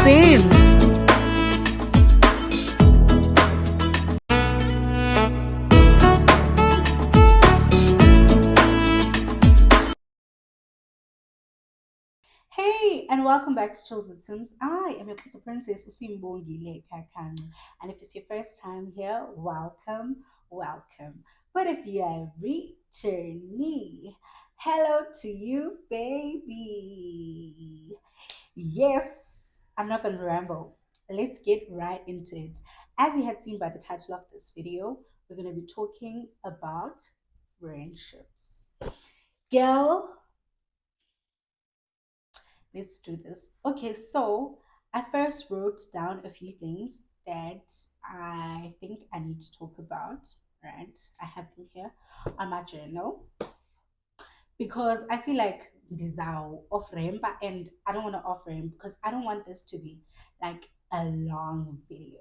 Sims. Hey, and welcome back to Chills with Sims. I am your Crystal Princess, Usimbongile Kakani. And if it's your first time here, welcome, welcome. But if you are returnee, hello to you, baby. Yes, I'm not going to ramble. Let's get right into it. As you had seen by the title of this video, we're going to be talking about friendships. Girl, let's do this. Okay, so I first wrote down a few things that I think I need to talk about, right? I have them here on my journal because I feel like desire off ramp and I don't want to off ramp because I don't want this to be like a long video.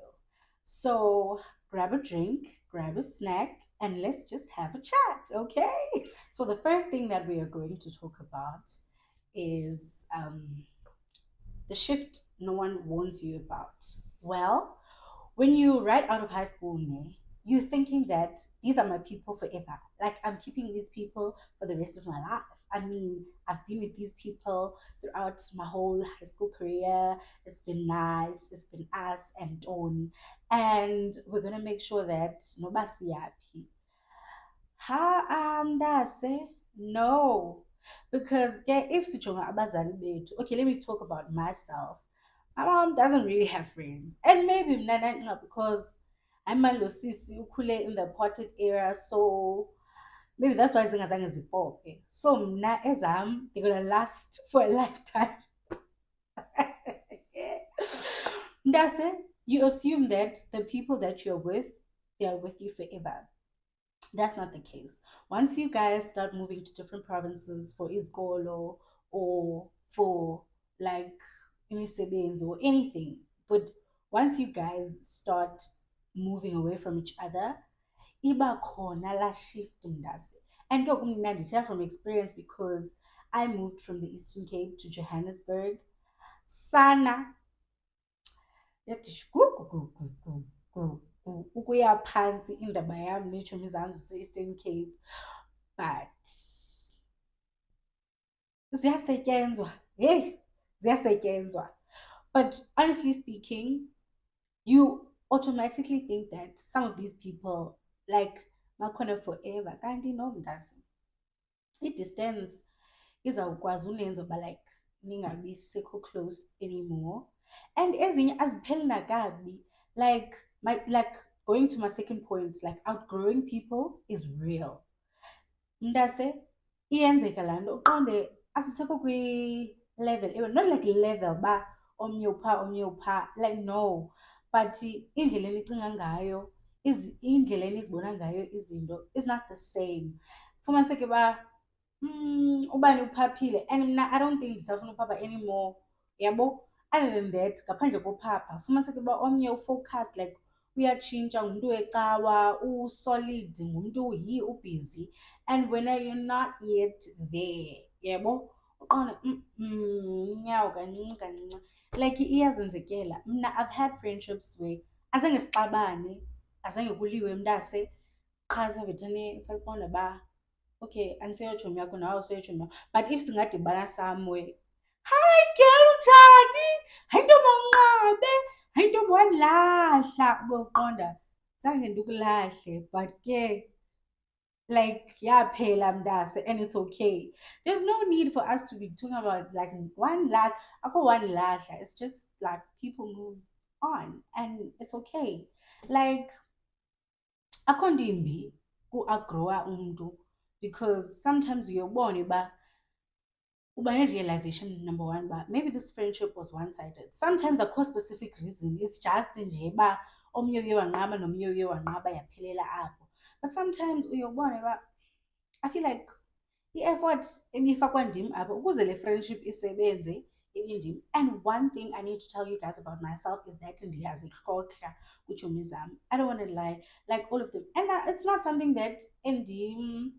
So grab a drink, grab a snack, and let's just have a chat, okay? So the first thing that we are going to talk about is the shift no one warns you about. Well, when you right out of high school, you're thinking that these are my people forever. Like I'm keeping these people for the rest of my life. I mean, I've been with these people throughout my whole high school career. It's been nice. It's been us and on. And we're gonna make sure that nobody happy. That's it. No. Because if sijonga abazali bethu, okay, let me talk about myself. My mom doesn't really have friends. And maybe mna because I'm a sisi ukhule in the potted era, so maybe that's why zingazange zipope. So mna ezam, they're gonna last for a lifetime. That's it. You assume that the people that you're with, they are with you forever. That's not the case. Once you guys start moving to different provinces for iskolo or for like imisebenzi or anything, but once you guys start moving away from each other, iba khona la shift ndazi. And ke mna ndithetha from experience because I moved from the Eastern Cape to Johannesburg. Sana yathi shgu gu gu gu gu gu ukuya phansi indaba yami neetshomi zam zise-Eastern Cape, but ziyasetyenzwa, hey, ziyasetyenzwa. But honestly speaking, you automatically think that some of these people like bakhona forever kanti no mntase i-distance izawukwazi unenza uba like ningabi sekho close anymore. And ezinye azipheli nakakubi, like like going to my second point, like outgrowing people is real. Mntase iyenzeka laa nto uqonde asisekho kwi-level, not like level ba omnye upha omnye upha, like no, but indlela enicinga ngayo, indlela enizibona ngayo izinto is not the same. Fumaniseke uba ubani uphaphile and mna I don't think ndisafuna uphapha anymore, yabo. Other than that, ngaphandle kophapha fumaniseke uba omnye ufocused, like uyatshintsha, ngumntu wecawa, usolid, ngumntu yi ubhizi. And when you're not yet there, yebo, uqonda nyawo kancinci kancinci, like iyazenzekela. Mna I've had friendships where azange sixabane, azange kuliwe mntase, qha sevethane saliqonda ba okay andiseyotshomi yakho nawe useyotshomi yakho. But if singadibana somewhere, hayi girl uthani, hayi ntombi wanqabe, hayi ntombi wandilahla, boqonda zange ndikulahle, but ke like yaphela mntase, and it's okay. There's no need for us to be talking about like one last ako one lahla. It's just like people move on and it's okay. Like akho nto imbi ku-agrowa umntu because sometimes uyobona uba uba ne-realization, number one, uba maybe this friendship was one-sided. Sometimes akho specific reason, it's just nje uba omnye uye wanqaba nomnye uye wanqaba yaphelela apho. But sometimes uyobona uba I feel like i-effort ebifakwa ndim apha ukuze le friendship isebenze ibindim. And one thing I need to tell you guys about myself is that ndiyazirhokra kwiitshomi zam. I don't want to lie, like all of them. And it's not something that ndim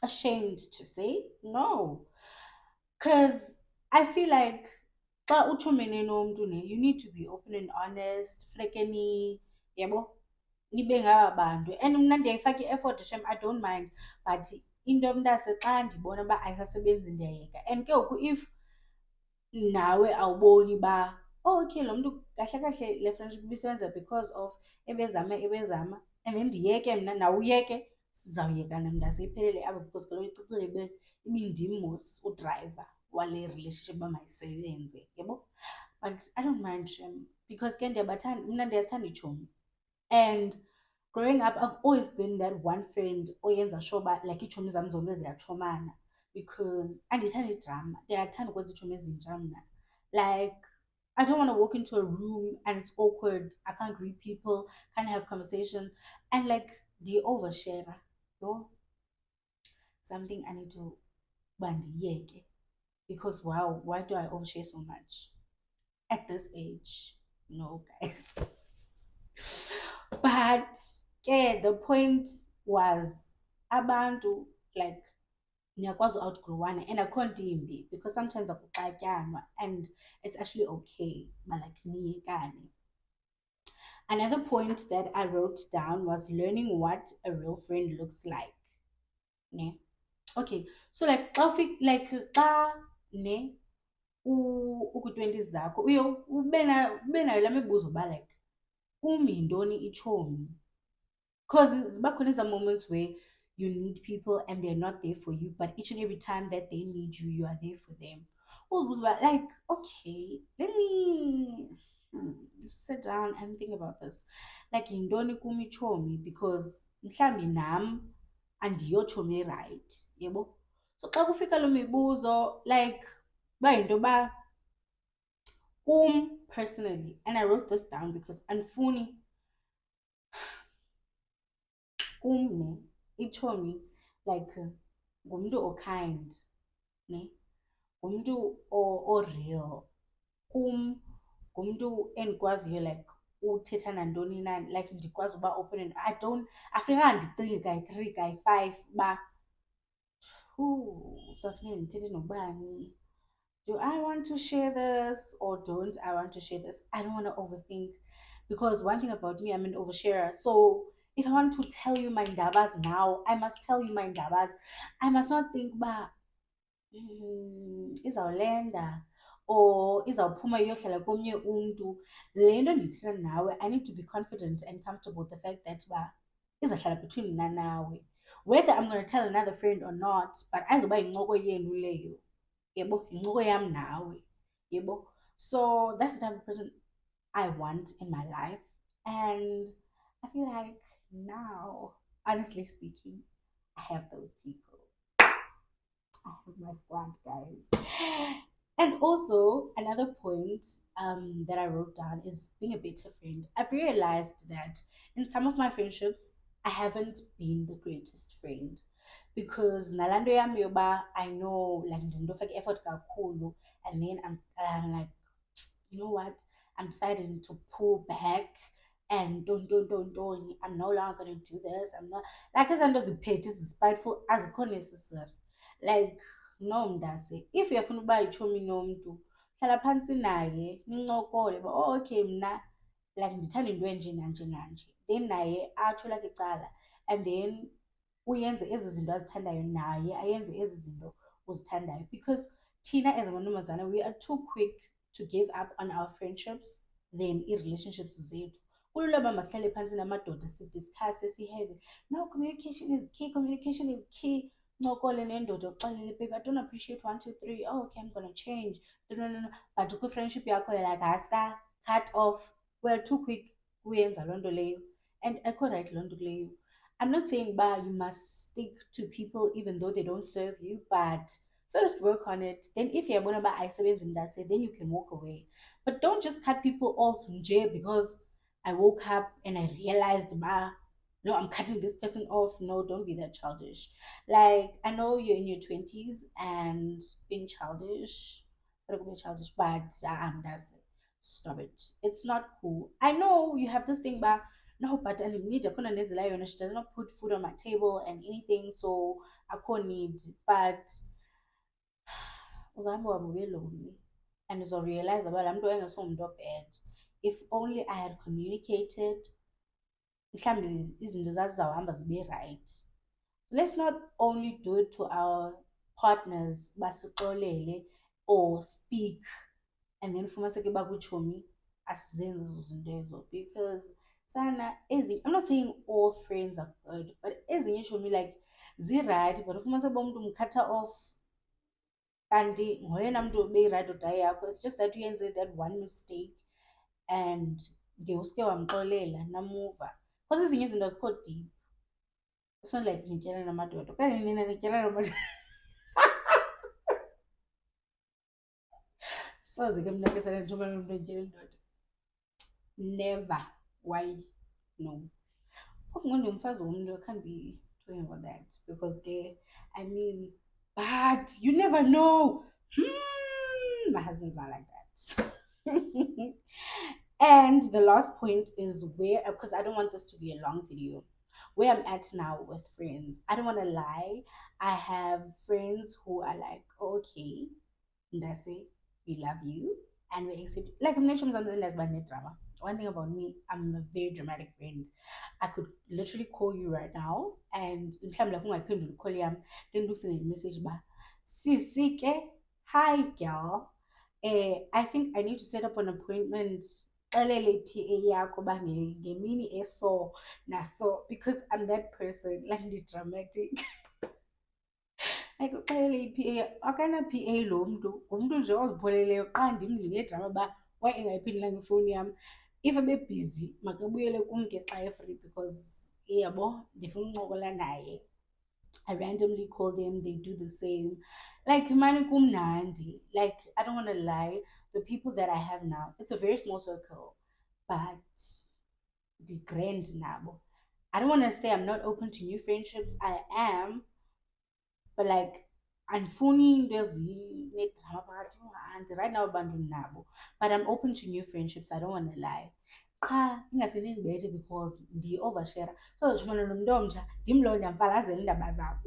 ashamed to say, no. Because I feel like xa utshomene nomntu ne, you need to be open and honest, funeke yabo, nibe ngaba bantu. And mna ndiyayifaka i-effort shem, I don't mind, but into mntase xa ndibona uba ayisasebenzi ndiyayeka. And ke ngoku if nawe awuboni uba oh okay lo mntu kahle kahle le friendship ibisebenza because of ebezama and then ndiyeke mna nawe uyeke, sizawuyekana mntase iphelele apho because kaloku icicile ibindim mos udrayiva wale relationship uba mayisebenze, yabo. But I don't mind shem because ke ndiyabathanda, mna ndiyazithanda iitshomi. And growing up, I've always been that one friend oyenza sure uba like iitshomi zam zonke ziyatshomana because andithandi idrama, ndiyathanda ukwenza iitshomi ezintsha mna. Like, I don't want to walk into a room and it's awkward. I can't greet people, can't have conversation. And like the overshare, no, something I need to bandiyeke. Because wow, why do I overshare so much? At this age? No, guys. But yeah, the point was abantu like niyakwazi outgrowana and akho nto imbi because sometimes akuxatyanwa and it's actually okay but like niyekane. Another point that I wrote down was learning what a real friend looks like. Ne? Okay, so like like xa ne ukwi-20s zakho uye ube nayo laa mibuzo uba like yintoni itshomi, because ziba khona eza moments where you need people and they're not there for you, but each and every time that they need you, you are there for them. Uzibuza uba like okay, let me sit down and think about this. Like yintoni kum itshomi because mhlawumbi nam andiyotshomi right, yebo. So xa kufika lo mibuzo like uba yinto yoba personally, and I wrote this down because andifuni ne itshomi like ngumntu o-kind ne, ngumntu o-real kum, ngumntu endikwaziyo like uthetha nantoni na, like ndikwazi uba open and I don't, afunekanga ndicinge kayi-three kayi-five uba sawufuneka ndithethe nobani. Do I want to share this or don't I want to share this? I don't want to overthink because one thing about me, I'm an oversharer. So if I want to tell you my ndabas now, I must tell you my ndabas. I must not think ba izawulenda or izawuphuma iyohlala komnye umntu. Le nto ndithetha nawe, I need to be confident and comfortable with the fact that ba izawuhlala between mna nawe. Whether I'm going to tell another friend or not, but azoba yincoko yenu leyo, yebo, yincoko yam nawe, yebo. So that's the type of person I want in my life. And I feel like now, honestly speaking, I have those people. I have my squad, guys. And also, another point that I wrote down is being a better friend. I've realized that in some of my friendships, I haven't been the greatest friend because nalando yam yoba I know like ndofaka effort kakhulu and then I'm like, you know what, I'm deciding to pull back and don't. I'm no longer gonna do this. I'm not like as under the pet is spiteful as necessary. Like no mntase. If uyafuna uba itshomi nomntu, hlala phantsi naye, nincokole uba oh okay mna like ndithanda into enje nanje nanje. Then naye atsho lakhe icala and then uyenze ezi zinto azithandayo naye ayenze ezi zinto uzithandayo because thina as amantombazana we are too quick to give up on our friendships than i-relationships zethu. Kulula uba masihlale phantsi namadoda sidiskhase siheve, no, communication is key, communication is key. Ncokole nendoda uxelele babe I don't appreciate 1 2 3, oh okay I'm gonna change, no. But kwi-friendship yakho you're like haska cut off. We're too quick kuyenza loo nto leyo and akho right loo nto leyo. I'm not saying ba you must stick to people even though they don't serve you, but first work on it. Then if you're gonna buy iSebenzi Mdase, then you can walk away. But don't just cut people off nje because I woke up and I realized ba no, I'm cutting this person off. No, don't be that childish. Like I know you're in your 20s and being childish, but that's it. Stop it. It's not cool. I know you have this thing, but no, but I need to she does not put food on my table and anything, so I can't need. But uzambo ube lonely. and uzorealize uba laa mntu engesomntu obad. If only I had communicated, mhlawumbi izinto zazizawuhamba zibe right. Let's not only do it to our partners basixolele or speak and then fumaniseke uba kwitshomi asizenzi ezo zinto ezo, because sana I'm not saying all friends are good, but ezinye itshomi like zirayithi but ufumaniseke uba umntu umkhatha off kanti ngoyena mntu beyirayithi udayi yakho. It's just that uyenze that one mistake and ngeuske wamxolela namuva, because ezinye izinto azikho deep. It's not like nityela namadoda okanye nina nityela namadoda. Soze ke mna ke sale ndithumela umntu entyela indoda, never. Why? No. Phofu ngondingumfazi womntu, I can't be talking about that because I mean, but you never know. My husband's not like that. And the last point is where, because I don't want this to be a long video, where I'm at now with friends. I don't want to lie. I have friends who are like, okay, Ndase, we love you. And we accept, like I'm not sure something that's bad drama. One thing about me, I'm a very dramatic friend. I could literally call you right now and mhlawumbi like ungayiphenduli call yam, then look send a message ba sisi ke, hi girl. I think I need to set up an appointment. Xelele i-PA yakho uba ngemini eso naso, because I'm that person, like ndi-dramatic. Like uxelele i-PA, akana-PA lo mntu, ngumntu nje ozipholeleyo qha ndim ndingedrama uba why engayiphendulanga ifowuni yam. If ebebhizi makabuyele kum ke xa e-free, because yabo ndifuna uncokola naye. I randomly call them, they do the same. Like, mani kumnandi. Like, I don't want to lie. The people that I have now, it's a very small circle, but the grand nabo. I don't want to say I'm not open to new friendships. I am, but like, andifuni into ezinedrama phakathi, and right now abantu nabo. But I'm open to new friendships. I don't want to lie. Qha ingase nindibethe because ndiyi-overshare. Sozojumana nomntu omtsha ndimlo ndiyamfalazela iindaba zam.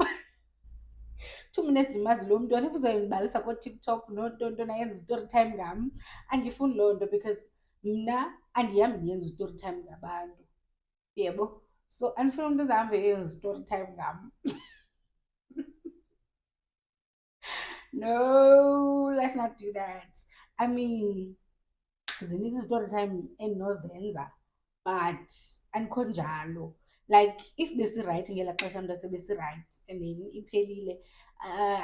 2 minutes ndimazi lo mntu, wathi uzoyindibalisa kooTikTok nontoni ayenza i-story time ngam. Andifuni loo nto because mna andihambi ndiyenza i-story time ngabantu, yebo. So andifuni umntu ezahambe eyenza i-story time ngam. No, let's not do that. I mean, zininzi i-story time endinozenza, but andikho njalo. Like if besirayithi ngelaa xesha mntu asebesirayithi and then iphelile,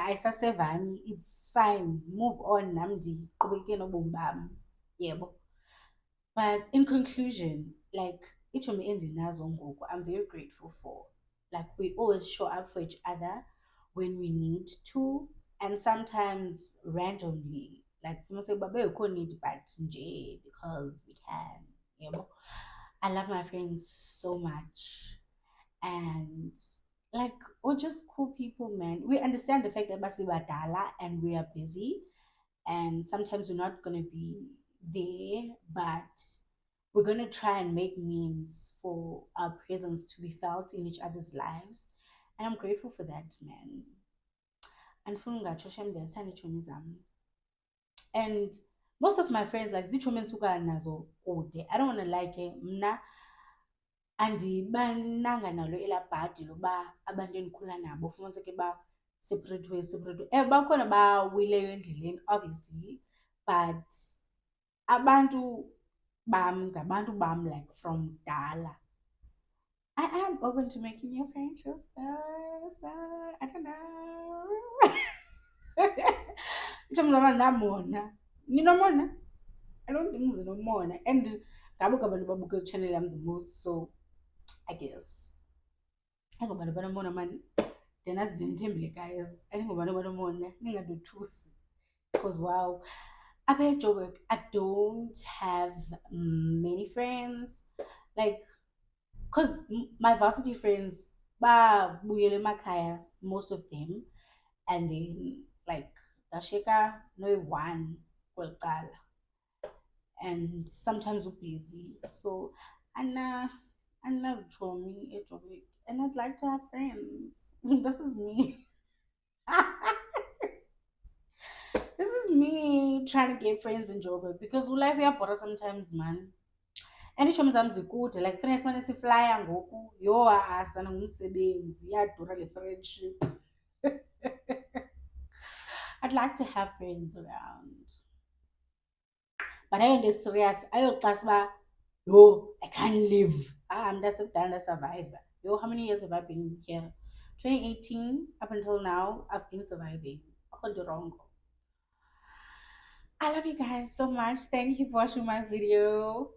ayisasevani, it's fine, move on, nam ndiqhubeke nobomi bam, yebo. But in conclusion, like itshomi endinazo ngoku, I'm very grateful for. Like we always show up for each other when we need to, and sometimes randomly. Like someone say, "Babe, you can't need but nje because we can." You know, I love my friends so much, and like we're just cool people, man. We understand the fact that basi badala and we are busy, and sometimes we're not gonna be there, but we're gonna try and make means for our presence to be felt in each other's lives, and I'm grateful for that, man. Andifuna ungatsho shem, ndiyazithanda iitshomi zam, and most of my friends like ziitshomi endisuka nazo kude. I don't want to like mna andibananga nalo elaa bhadi loba abantu endikhula nabo ufumaniseke ba separate ways, separate way. Bakhona bawileyo endleleni obviously, but abantu bam ngabantu bam like from kudala. I am open to making new friendships, so I don't know. Itshomi zam andinamona. Ninomona? I don't think zinomona, and ngabo ke abantu babuka channel yam the most, so I guess ayingobantu abanomona mani. Ndiyanazi ndinithembile guys, ayingobantu abanomona, ningadothusi, because wow, apha eJoburg I don't have many friends, like because my varsity friends babuyele emakhaya, most of them, and then like ndashiyeka noyi-one kweli cala, and sometimes we're busy. So andinazitshomi eJoburg, and I'd like to have friends. This is me. This is me trying to get friends in Joburg because life iyabhora sometimes, man. And isho zami zikude like kufanele simane siflya ngoku yo asana ngumsebenzi iyadura le friendship. I'd like to have friends around. But ayonto serious ayoxasa uba yo I can't live. Mntasekudala ndasurvive. Yo, how many years have I been here? 2018 up until now I've been surviving. Akho nto wrong. I love you guys so much. Thank you for watching my video.